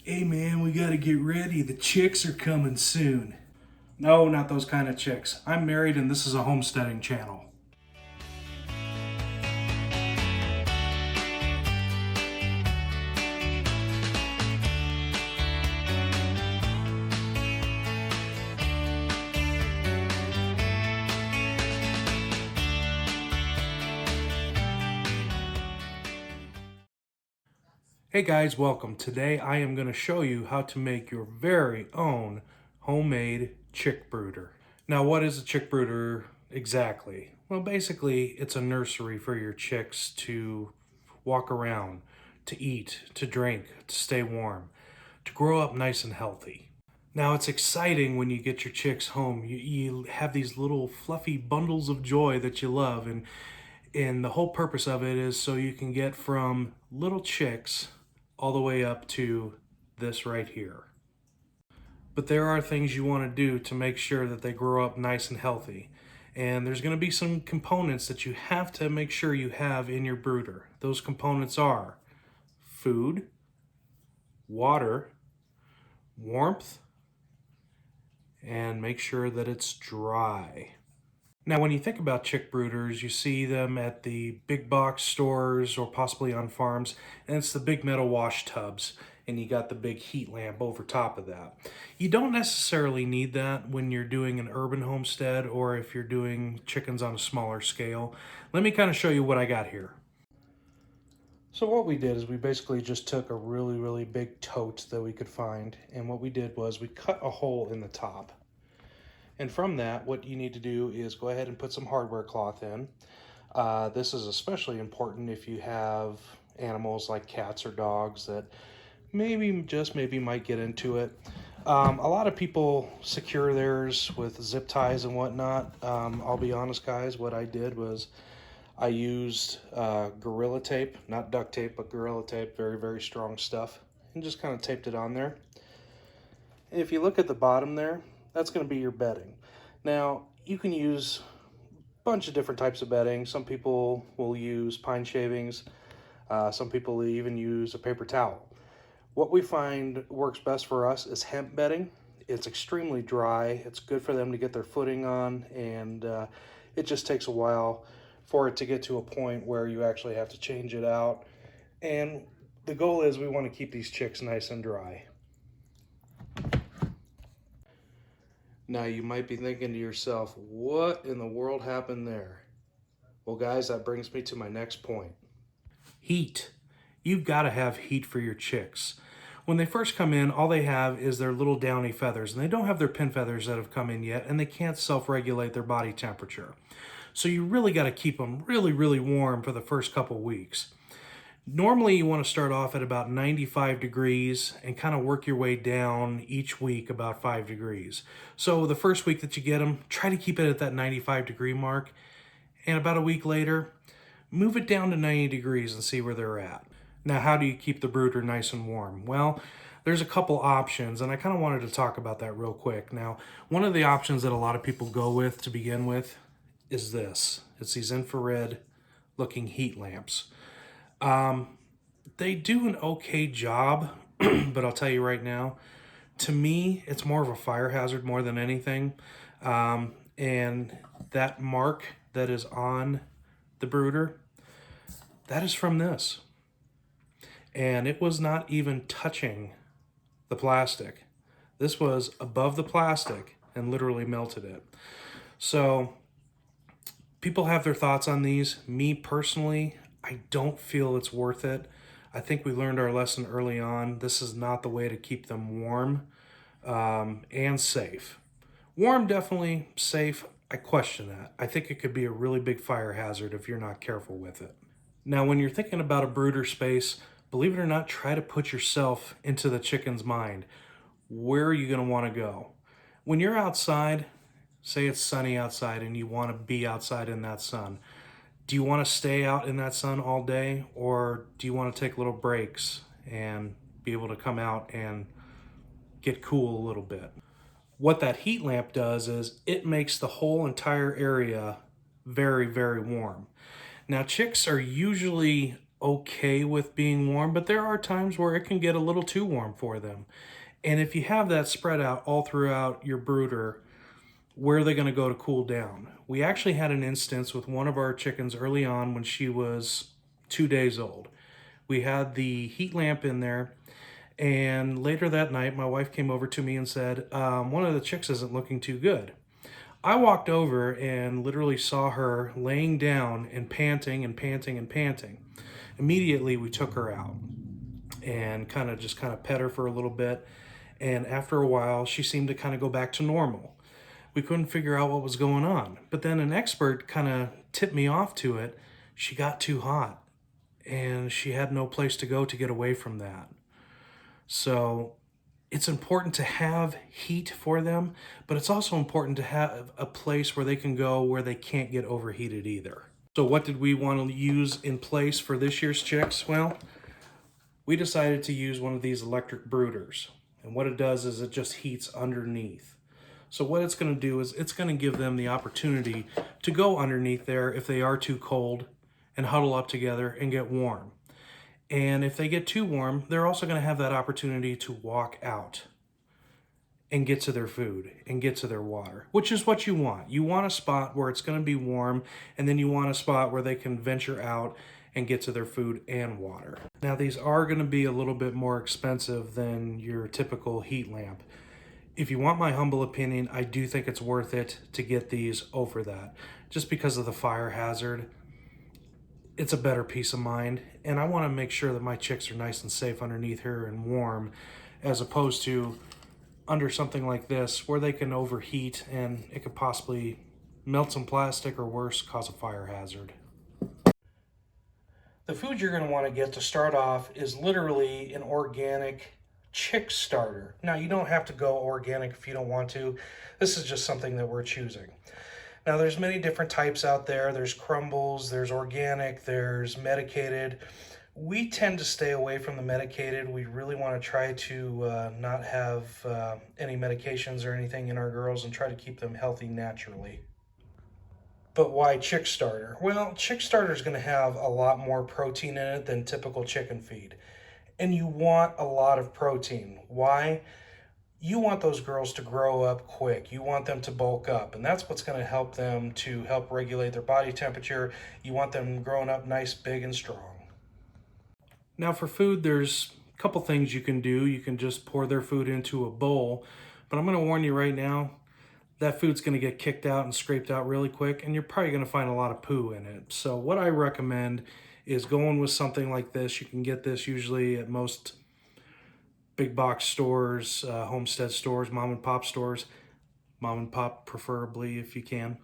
Hey man, we gotta get ready. The chicks are coming soon. No, not those kind of chicks. I'm married and this is a homesteading channel. Hey guys, welcome. Today I am going to show you how to make your very own homemade chick brooder. Now, what is a chick brooder exactly? Well, basically, it's a nursery for your chicks to walk around, to eat, to drink, to stay warm, to grow up nice and healthy. Now, it's exciting when you get your chicks home. You have these little fluffy bundles of joy that you love, and the whole purpose of it is so you can get from little chicks all the way up to this right here. But there are things you want to do to make sure that they grow up nice and healthy. And there's going to be some components that you have to make sure you have in your brooder. Those components are food, water, warmth, and make sure that it's dry. Now, when you think about chick brooders, you see them at the big box stores or possibly on farms, and it's the big metal wash tubs, and you got the big heat lamp over top of that. You don't necessarily need that when you're doing an urban homestead or if you're doing chickens on a smaller scale. Let me kind of show you what I got here. So what we did is we basically just took a really big tote that we could find, and what we did was we cut a hole in the top. And from that, what you need to do is go ahead and put some hardware cloth in. This is especially important if you have animals like cats or dogs that maybe might get into it. A lot of people secure theirs with zip ties and whatnot. I'll be honest, guys, what I did was I used Gorilla Tape, not duct tape, but Gorilla Tape, very strong stuff, and just kind of taped it on there. And if you look at the bottom there, that's going to be your bedding. Now, you can use a bunch of different types of bedding. Some people will use pine shavings. Some people even use a paper towel. What we find works best for us is hemp bedding. It's extremely dry. It's good for them to get their footing on, and it just takes a while for it to get to a point where you actually have to change it out. And the goal is we want to keep these chicks nice and dry. Now you might be thinking to yourself, what in the world happened there? Well guys, that brings me to my next point. Heat. You've got to have heat for your chicks. When they first come in, all they have is their little downy feathers, and they don't have their pin feathers that have come in yet, and they can't self-regulate their body temperature. So you really got to keep them really warm for the first couple weeks. Normally you want to start off at about 95 degrees and kind of work your way down each week about 5 degrees. So the first week that you get them, try to keep it at that 95 degree mark. And about a week later, move it down to 90 degrees and see where they're at. Now, how do you keep the brooder nice and warm? Well, there's a couple options, and I kind of wanted to talk about that real quick. Now, one of the options that a lot of people go with to begin with is this. It's these infrared looking heat lamps. They do an okay job, but I'll tell you right now, to me, it's more of a fire hazard more than anything. And that mark that is on the brooder, that is from this. And it was not even touching the plastic. This was above the plastic and literally melted it. So people have their thoughts on these. Me personally, I don't feel it's worth it. I think we learned our lesson early on. This is not the way to keep them warm and safe. Warm, definitely. Safe, I question that. I think it could be a really big fire hazard if you're not careful with it. Now, when you're thinking about a brooder space, believe it or not, try to put yourself into the chicken's mind. Where are you going to want to go? When you're outside, say it's sunny outside and you want to be outside in that sun, do you want to stay out in that sun all day, or do you want to take little breaks and be able to come out and get cool a little bit? What that heat lamp does is it makes the whole entire area very warm. Now, chicks are usually okay with being warm, but there are times where it can get a little too warm for them. And if you have that spread out all throughout your brooder, where are they going to go to cool down? We actually had an instance with one of our chickens early on when she was 2 days old. We had the heat lamp in there, and later that night, my wife came over to me and said, one of the chicks isn't looking too good. I walked over and literally saw her laying down and panting and panting and panting. Immediately, we took her out and kind of pet her for a little bit. And after a while, she seemed to kind of go back to normal. We couldn't figure out what was going on. But then an expert kind of tipped me off to it. She got too hot and she had no place to go to get away from that. So it's important to have heat for them, but it's also important to have a place where they can go where they can't get overheated either. So what did we want to use in place for this year's chicks? Well, we decided to use one of these electric brooders. And what it does is it just heats underneath. So what it's going to do is it's going to give them the opportunity to go underneath there if they are too cold and huddle up together and get warm. And if they get too warm, they're also going to have that opportunity to walk out and get to their food and get to their water, which is what you want. You want a spot where it's going to be warm, and then you want a spot where they can venture out and get to their food and water. Now, these are going to be a little bit more expensive than your typical heat lamp. If you want my humble opinion, I do think it's worth it to get these over that, just because of the fire hazard. It's a better peace of mind, and I want to make sure that my chicks are nice and safe underneath here and warm, as opposed to under something like this where they can overheat and it could possibly melt some plastic or worse, cause a fire hazard. The food you're going to want to get to start off is literally an organic chick starter. Now, you don't have to go organic if you don't want to. This is just something that we're choosing. Now, there's many different types out there. There's crumbles, there's organic, there's medicated. We tend to stay away from the medicated. We really want to try to not have any medications or anything in our girls and try to keep them healthy naturally. But why chick starter? Well, chick starter is going to have a lot more protein in it than typical chicken feed. And you want a lot of protein. Why? You want those girls to grow up quick. You want them to bulk up. And that's what's going to help them to help regulate their body temperature. You want them growing up nice, big, and strong. Now for food, there's a couple things you can do. You can just pour their food into a bowl. But I'm going to warn you right now, that food's going to get kicked out and scraped out really quick, and you're probably going to find a lot of poo in it. So what I recommend is going with something like this. You can get this usually at most big box stores, homestead stores, mom and pop stores. Mom and pop preferably if you can.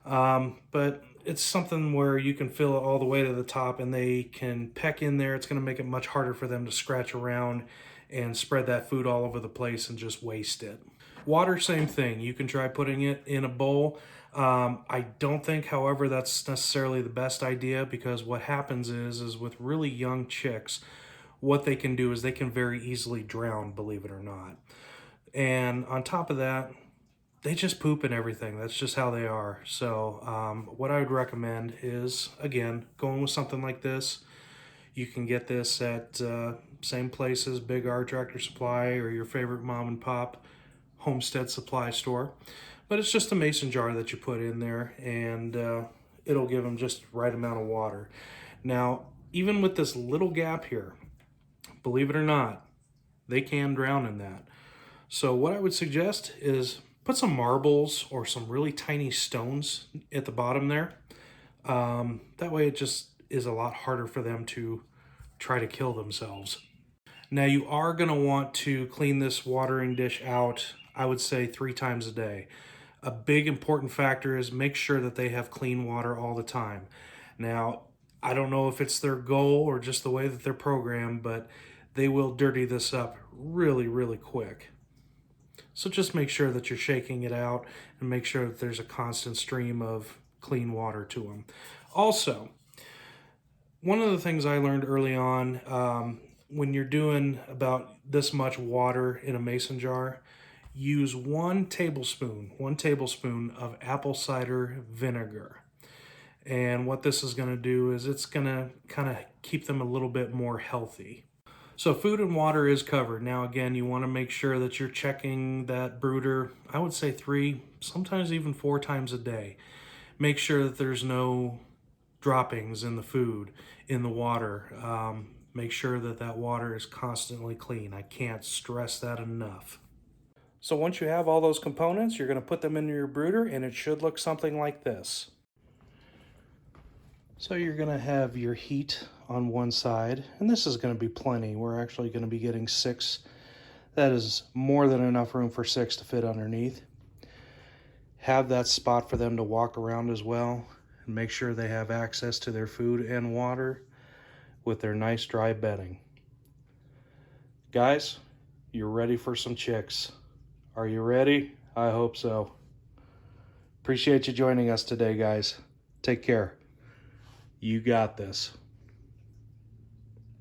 But it's something where you can fill it all the way to the top and they can peck in there. It's going to make it much harder for them to scratch around and spread that food all over the place and just waste it. Water, same thing. You can try putting it in a bowl. I don't think, however, that's necessarily the best idea, because what happens is with really young chicks, what they can do is they can very easily drown, believe it or not. And on top of that, they just poop and everything. That's just how they are. So what I would recommend is, again, going with something like this. You can get this at same places, Big R Tractor Supply or your favorite mom and pop homestead supply store. But it's just a mason jar that you put in there, and it'll give them just the right amount of water. Now, even with this little gap here, believe it or not, they can drown in that. So what I would suggest is put some marbles or some really tiny stones at the bottom there. That way it just is a lot harder for them to try to kill themselves. Now you are going to want to clean this watering dish out, I would say 3 times a day. A big important factor is make sure that they have clean water all the time. Now, I don't know if it's their goal or just the way that they're programmed, but they will dirty this up really, really quick. So just make sure that you're shaking it out and make sure that there's a constant stream of clean water to them. Also, one of the things I learned early on, when you're doing about this much water in a mason jar, use 1 tablespoon of apple cider vinegar. And what this is going to do is it's going to kind of keep them a little bit more healthy. So food and water is covered. Now again, you want to make sure that you're checking that brooder, I would say 3, sometimes even 4 times a day. Make sure that there's no droppings in the food, in the water. Make sure that that water is constantly clean. I can't stress that enough. So once you have all those components, you're going to put them into your brooder and it should look something like this. So you're going to have your heat on one side, and this is going to be plenty. We're actually going to be getting 6. That is more than enough room for 6 to fit underneath. Have that spot for them to walk around as well, and make sure they have access to their food and water with their nice dry bedding. Guys, you're ready for some chicks. Are you ready? I hope so. Appreciate you joining us today, guys. Take care. You got this.